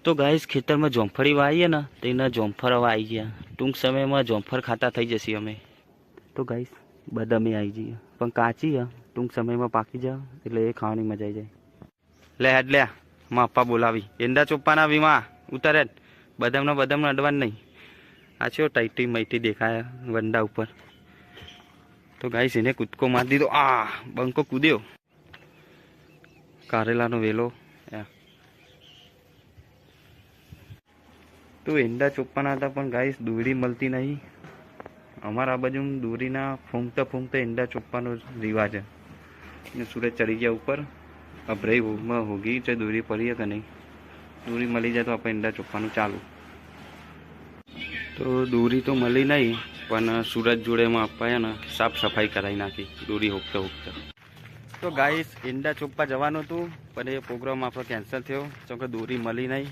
તો ગાઈસ ખેતરમાં જોમફળી વાવીએ ને તો એના જોમફળ હવે આવી ગયા. ટૂંક સમયમાં જોમફળ ખાતા થઈ જશે અમે. તો ગાઈસ બદામે આવી જઈએ પણ કાચી ટૂંક સમયમાં પાકી જાય એટલે એ ખાવાની મજા આવી જાય. લે હેડ લે માં પપ્પા બોલાવી એંડા ચોપ્પાના વીમાં ઉતારે બદામને અડવાન નહીં. આ છે ટાઈટી માઈટી દેખાય વંડા ઉપર. તો ગાઈસ એને કૂદકો મારી દીધો. આ બંકો કૂદ્યો કારેલાનો વેલો. તો એંડા ચોપ્પાના હતા પણ ગાઈસ દોરી મળતી નહીં. અમારા બાજુ દોરીના ફૂંકતા એંડા ચોપ્પાનો રિવાજ છે. સૂરજ ચડી ગયા ઉપર અભરાઈમાં હોગી છે દોરી પડી કે નહીં. દોરી મળી જાય તો આપણે એંડા ચોપ્પાનું ચાલુ. તો દોરી તો મળી નહીં પણ સૂરજ જોડેમાં અપાયા ને સાફ સફાઈ કરાવી નાખી દોરી હોકતા. તો ગાઈસ એંડા ચોપ્પા જવાનું હતું પણ એ પ્રોગ્રામ આપણો કેન્સલ થયો કેમ કે દોરી મળી નહીં.